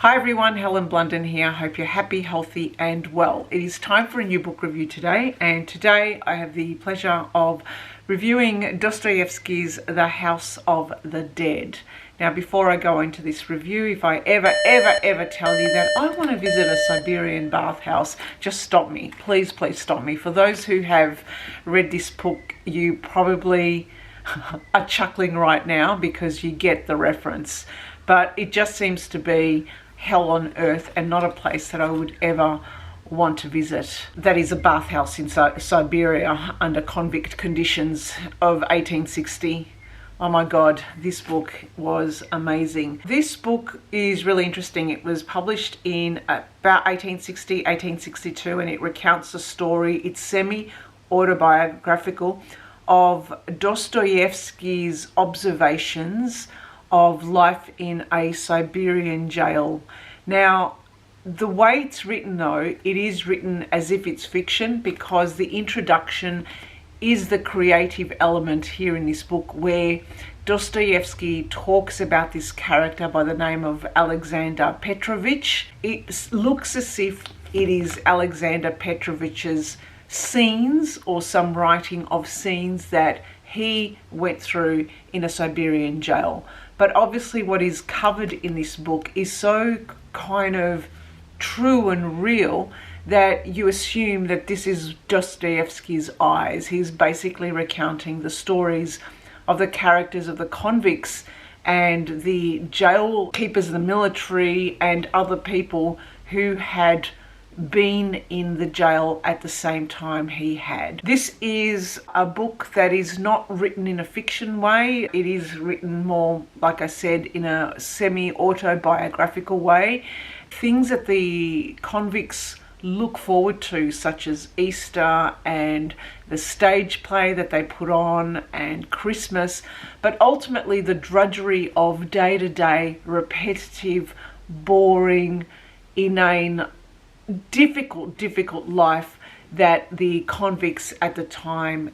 Hi everyone, Helen Blunden here. Hope you're happy, healthy and well. It is time for a new book review today, and today I have the pleasure of reviewing Dostoyevsky's The House of the Dead. Now before I go into this review, if I ever tell you that I want to visit a Siberian bathhouse, just stop me. Please stop me. For those who have read this book, you probably are chuckling right now because you get the reference. But it just seems to be hell on earth and not a place that I would ever want to visit. That is a bathhouse in Siberia under convict conditions of 1860. Oh my God, this book was amazing. This book is really interesting. It was published in about 1860, 1862, and it recounts the story. It's semi-autobiographical of Dostoyevsky's observations of life in a Siberian jail. Now, the way it's written though, it is written as if it's fiction because the introduction is the creative element here in this book, where Dostoyevsky talks about this character by the name of Alexander Petrovich. It looks as if it is Alexander Petrovich's scenes or some writing of scenes that he went through in a Siberian jail. But obviously what is covered in this book is so kind of true and real that you assume that this is Dostoyevsky's eyes. He's basically recounting the stories of the characters of the convicts and the jail keepers of the military and other people who had been in the jail at the same time he had. This is a book that is not written in a fiction way. It is written more, like I said, in a semi-autobiographical way. Things that the convicts look forward to, such as Easter and the stage play that they put on and Christmas, but ultimately the drudgery of day-to-day, repetitive, boring, inane, difficult life that the convicts at the time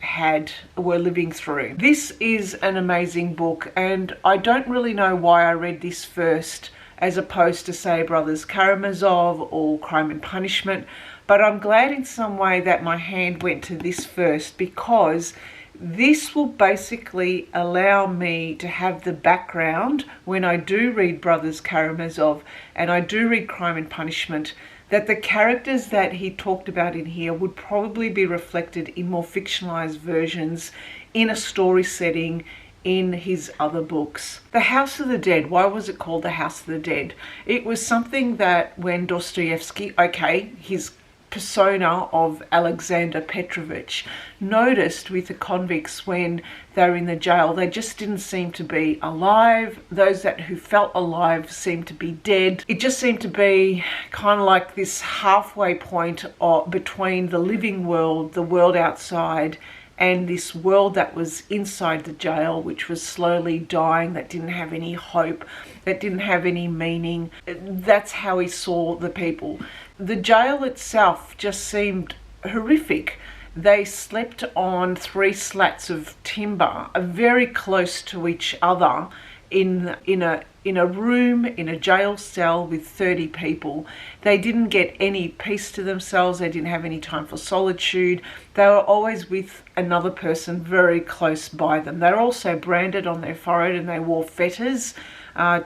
were living through. This is an amazing book, and I don't really know why I read this first as opposed to, say, Brothers Karamazov or Crime and Punishment, but I'm glad in some way that my hand went to this first, because this will basically allow me to have the background when I do read Brothers Karamazov and I do read Crime and Punishment, that the characters that he talked about in here would probably be reflected in more fictionalized versions in a story setting in his other books. The House of the Dead, why was it called The House of the Dead? It was something that when Dostoyevsky, his persona of Alexander Petrovich, noticed with the convicts when they were in the jail. They just didn't seem to be alive. Those who felt alive seemed to be dead. It just seemed to be kind of like this halfway point between the living world, the world outside, and this world that was inside the jail, which was slowly dying, that didn't have any hope, that didn't have any meaning. That's how he saw the people. The jail itself just seemed horrific. They slept on 3 slats of timber, very close to each other, in a room, in a jail cell with 30 people. They didn't get any peace to themselves. They didn't have any time for solitude. They were always with another person very close by them. They were also branded on their forehead, and they wore fetters,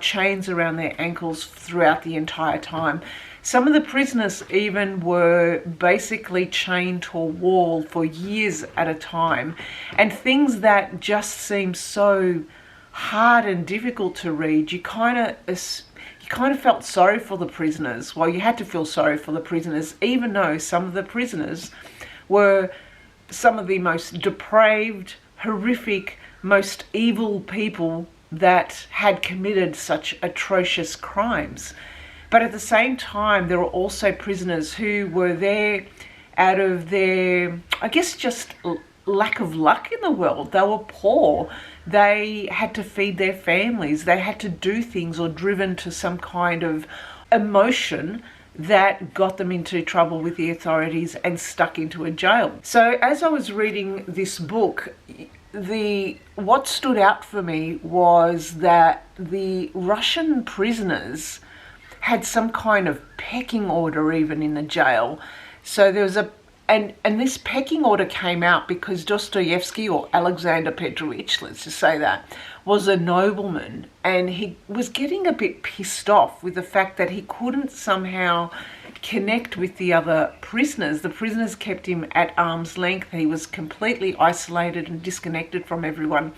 chains around their ankles throughout the entire time. Some of the prisoners even were basically chained to a wall for years at a time, and things that just seem so hard and difficult to read. You kind of felt sorry for the prisoners. Well, you had to feel sorry for the prisoners, even though some of the prisoners were some of the most depraved, horrific, most evil people that had committed such atrocious crimes. But at the same time, there were also prisoners who were there out of their, I guess, just lack of luck in the world. They were poor. They had to feed their families. They had to do things, or driven to some kind of emotion that got them into trouble with the authorities and stuck into a jail. So as I was reading this book, what stood out for me was that the Russian prisoners had some kind of pecking order even in the jail. So there was and this pecking order came out because Dostoyevsky, or Alexander Petrovich, let's just say that, was a nobleman, and he was getting a bit pissed off with the fact that he couldn't somehow connect with the other prisoners. The prisoners kept him at arm's length. He was completely isolated and disconnected from everyone.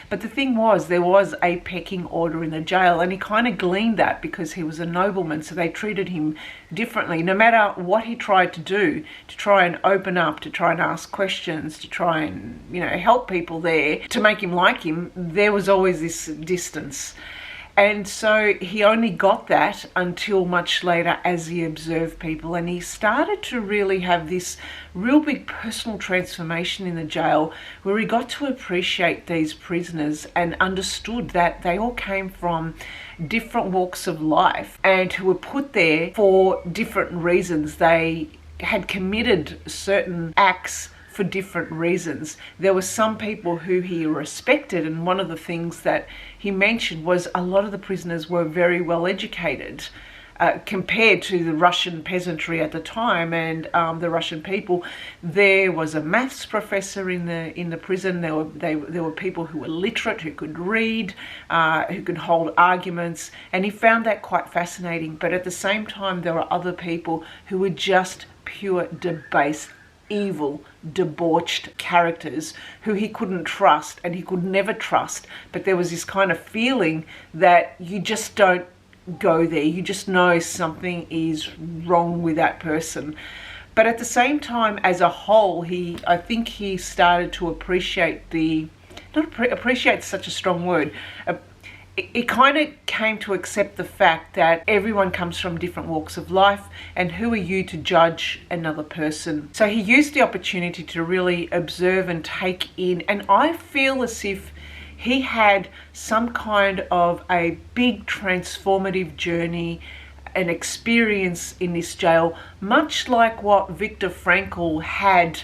But the thing was, there was a pecking order in the jail, and he kind of gleaned that because he was a nobleman, so they treated him differently. No matter what he tried to do to try and open up, to try and ask questions, to try and, help people there, to make him like him, there was always this distance. And so he only got that until much later as he observed people, and he started to really have this real big personal transformation in the jail where he got to appreciate these prisoners and understood that they all came from different walks of life and who were put there for different reasons. They had committed certain acts for different reasons. There were some people who he respected, and one of the things that he mentioned was a lot of the prisoners were very well educated compared to the Russian peasantry at the time and the Russian people. There was a maths professor in the prison. There were people who were literate, who could read, who could hold arguments, and he found that quite fascinating. But at the same time, there were other people who were just pure debased, evil, debauched characters who he couldn't trust, and he could never trust. But there was this kind of feeling that you just don't go there. You just know something is wrong with that person. But at the same time, as a whole, I think he started to appreciate appreciate such a strong word. It kind of came to accept the fact that everyone comes from different walks of life, and who are you to judge another person? So he used the opportunity to really observe and take in, and I feel as if he had some kind of a big transformative journey, an experience in this jail, much like what Victor Frankl had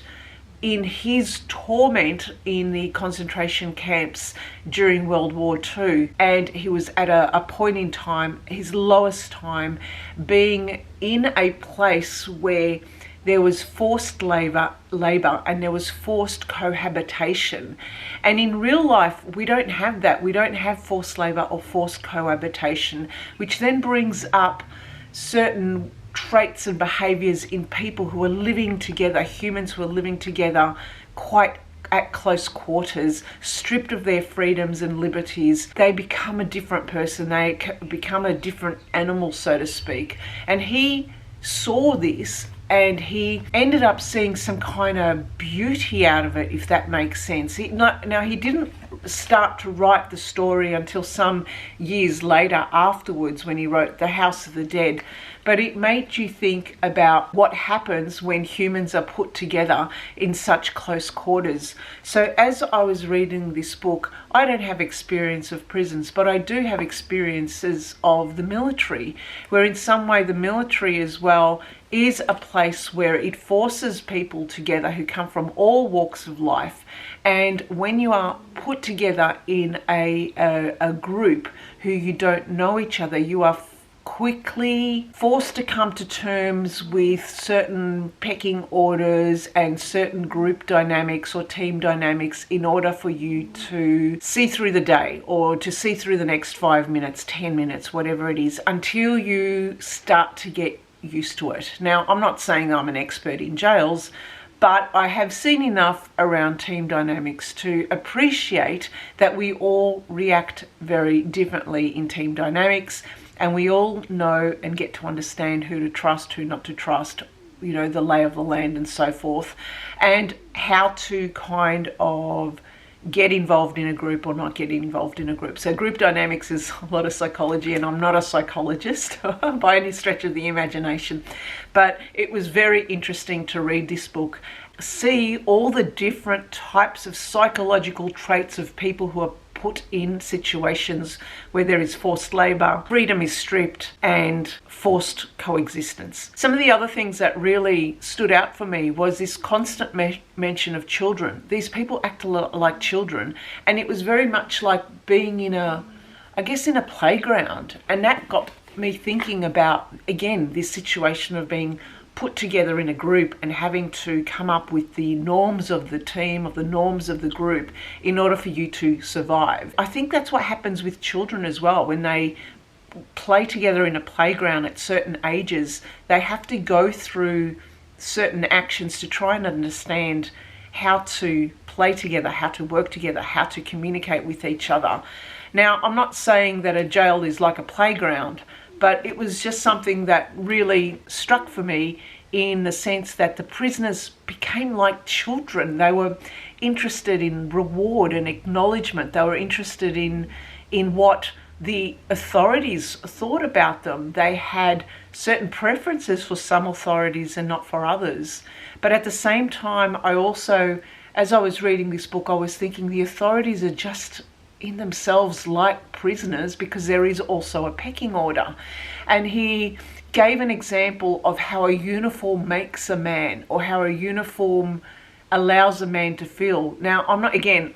in his torment in the concentration camps during World War II. And he was at a point in time, his lowest time, being in a place where there was forced labor and there was forced cohabitation. And in real life, we don't have that. We don't have forced labor or forced cohabitation, which then brings up certain traits and behaviours in people who are living together, humans who are living together quite at close quarters, stripped of their freedoms and liberties. They become a different person. They become a different animal, so to speak. And he saw this, and he ended up seeing some kind of beauty out of it, if that makes sense. Now, he didn't start to write the story until some years later afterwards, when he wrote The House of the Dead. But it made you think about what happens when humans are put together in such close quarters. So as I was reading this book, I don't have experience of prisons, but I do have experiences of the military, where in some way the military as well is a place where it forces people together who come from all walks of life. And when you are put together in a group who you don't know each other, you are quickly forced to come to terms with certain pecking orders and certain group dynamics or team dynamics in order for you to see through the day, or to see through the next 5 minutes, 10 minutes, whatever it is, until you start to get used to it. Now, I'm not saying I'm an expert in jails, but I have seen enough around team dynamics to appreciate that we all react very differently in team dynamics, and we all know and get to understand who to trust, who not to trust, the lay of the land and so forth, and how to kind of get involved in a group or not get involved in a group. So group dynamics is a lot of psychology, and I'm not a psychologist by any stretch of the imagination, but it was very interesting to read this book, see all the different types of psychological traits of people who are put in situations where there is forced labor, freedom is stripped, and forced coexistence. Some of the other things that really stood out for me was this constant mention of children. These people act a lot like children, and it was very much like being in a playground, and that got me thinking about, again, this situation of being put together in a group and having to come up with the norms of the team, of the norms of the group, in order for you to survive. I think that's what happens with children as well. When they play together in a playground at certain ages, they have to go through certain actions to try and understand how to play together, how to work together, how to communicate with each other. Now, I'm not saying that a jail is like a playground, but it was just something that really struck for me, in the sense that the prisoners became like children. They were interested in reward and acknowledgement. They were interested in what the authorities thought about them. They had certain preferences for some authorities and not for others. But at the same time, I also, as I was reading this book, I was thinking the authorities are just in themselves like prisoners, because there is also a pecking order. And he gave an example of how a uniform makes a man, or how a uniform allows a man to feel. Now, I'm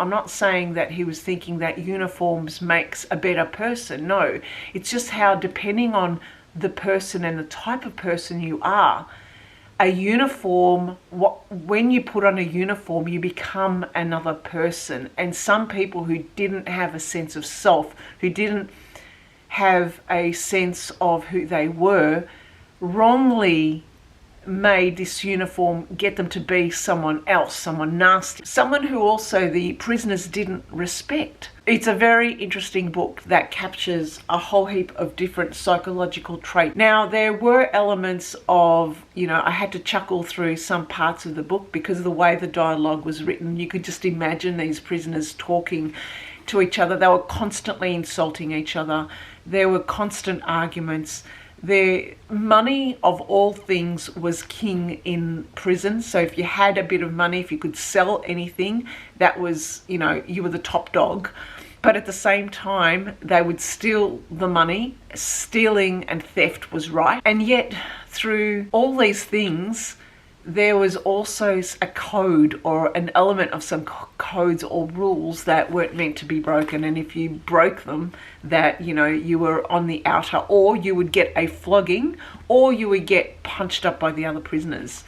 not saying that he was thinking that uniforms makes a better person. No, it's just how, depending on the person and the type of person you are, a uniform, when you put on a uniform, you become another person. And some people who didn't have a sense of self, who didn't have a sense of who they were, wrongly made this uniform get them to be someone else, someone nasty, someone who also the prisoners didn't respect. It's a very interesting book that captures a whole heap of different psychological traits. Now, there were elements of, I had to chuckle through some parts of the book because of the way the dialogue was written. You could just imagine these prisoners talking to each other. They were constantly insulting each other. There were constant arguments. Their money, of all things, was king in prison. So if you had a bit of money, if you could sell anything, that was, you were the top dog. But at the same time, they would steal the money. Stealing and theft was right. And yet, through all these things, there was also a code, or an element of some codes or rules that weren't meant to be broken. And if you broke them, that, you were on the outer, or you would get a flogging, or you would get punched up by the other prisoners.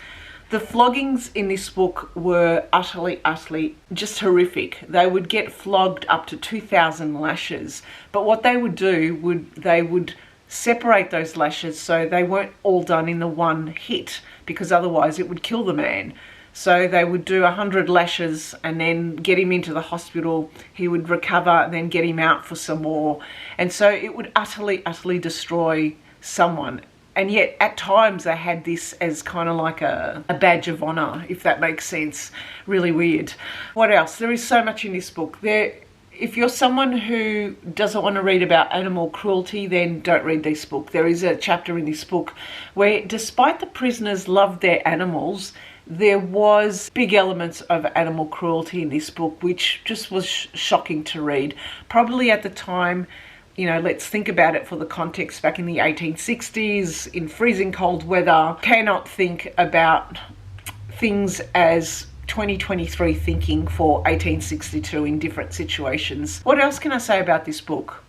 The floggings in this book were utterly just horrific. They would get flogged up to 2,000 lashes. But what they would do, they would separate those lashes so they weren't all done in the one hit, because otherwise it would kill the man. So they would do 100 lashes and then get him into the hospital. He would recover, then get him out for some more. And so it would utterly destroy someone. And yet at times they had this as kind of like a badge of honor, if that makes sense. Really weird. What else? There is so much in this book. If you're someone who doesn't want to read about animal cruelty, then don't read this book. There is a chapter in this book where, despite the prisoners loved their animals, there was big elements of animal cruelty in this book, which just was shocking to read. Probably at the time, let's think about it for the context, back in the 1860s, in freezing cold weather, cannot think about things as 2023 thinking for 1862 in different situations. What else can I say about this book?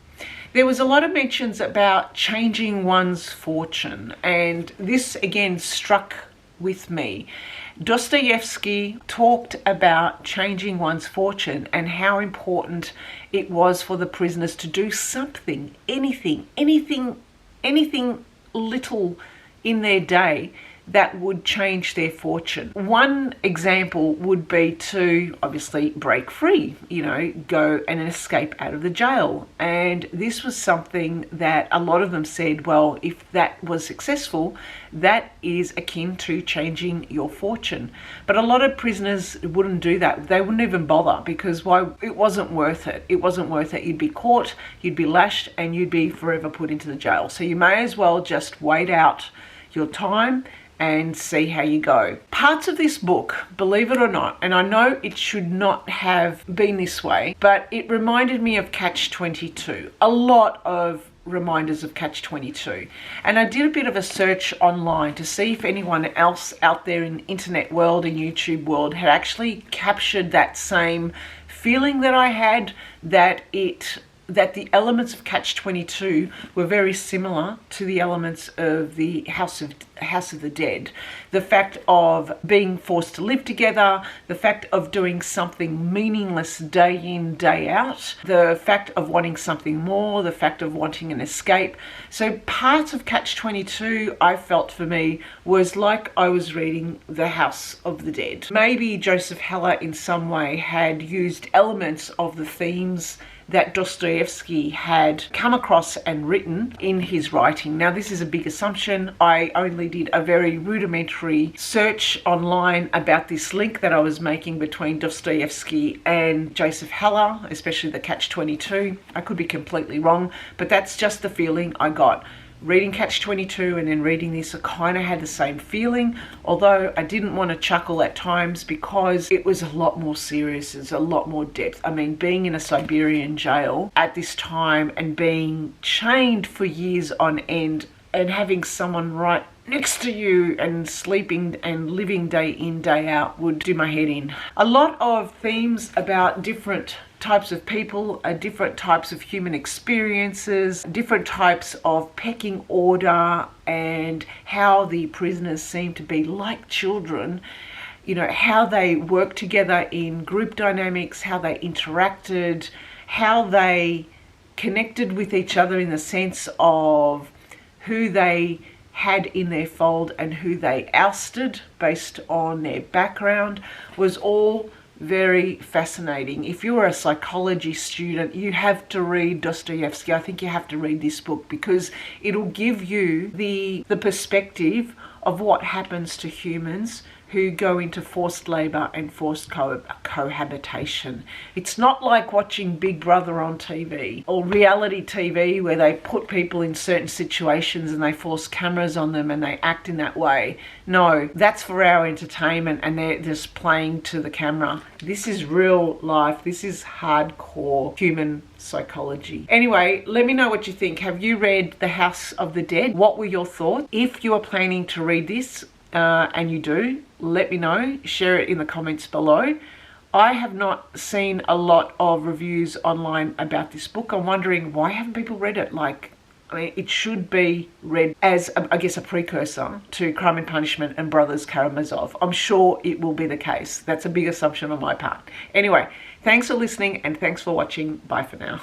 There was a lot of mentions about changing one's fortune, and this again struck with me. Dostoyevsky talked about changing one's fortune and how important it was for the prisoners to do something, anything little in their day that would change their fortune. One example would be to obviously break free, go and escape out of the jail. And this was something that a lot of them said, well, if that was successful, that is akin to changing your fortune. But a lot of prisoners wouldn't do that. They wouldn't even bother, because it wasn't worth it. It wasn't worth it. You'd be caught, you'd be lashed, and you'd be forever put into the jail. So you may as well just wait out your time and see how you go. Parts of this book, believe it or not, and I know it should not have been this way, but it reminded me of Catch-22. A lot of reminders of Catch-22. And I did a bit of a search online to see if anyone else out there in the internet world and YouTube world had actually captured that same feeling that I had, that it that the elements of Catch-22 were very similar to the elements of the House of the Dead. The fact of being forced to live together, the fact of doing something meaningless day in, day out, the fact of wanting something more, the fact of wanting an escape. So parts of Catch-22, I felt for me, was like I was reading the House of the Dead. Maybe Joseph Heller in some way had used elements of the themes that Dostoyevsky had come across and written in his writing. Now, this is a big assumption. I only did a very rudimentary search online about this link that I was making between Dostoyevsky and Joseph Heller, especially the Catch-22. I could be completely wrong, but that's just the feeling I got. Reading Catch-22 and then reading this, I kind of had the same feeling, although I didn't want to chuckle at times because it was a lot more serious. There's a lot more depth. I mean, being in a Siberian jail at this time and being chained for years on end and having someone right next to you and sleeping and living day in, day out would do my head in. A lot of themes about different types of people, different types of human experiences, different types of pecking order, and how the prisoners seem to be like children. You know, how they work together in group dynamics, how they interacted, how they connected with each other in the sense of who they had in their fold and who they ousted based on their background, was all very fascinating. If you're a psychology student, you have to read Dostoyevsky. I think you have to read this book because it'll give you the perspective of what happens to humans who go into forced labour and forced cohabitation. It's not like watching Big Brother on TV or reality TV where they put people in certain situations and they force cameras on them and they act in that way. No, that's for our entertainment and they're just playing to the camera. This is real life. This is hardcore human psychology. Anyway, let me know what you think. Have you read The House of the Dead? What were your thoughts? If you are planning to read this, and you do, let me know. Share it in the comments below. I have not seen a lot of reviews online about this book. I'm wondering, why haven't people read it? Like, I mean, it should be read as, I guess, a precursor to Crime and Punishment and Brothers Karamazov. I'm sure it will be the case. That's a big assumption on my part. Anyway, thanks for listening and thanks for watching. Bye for now.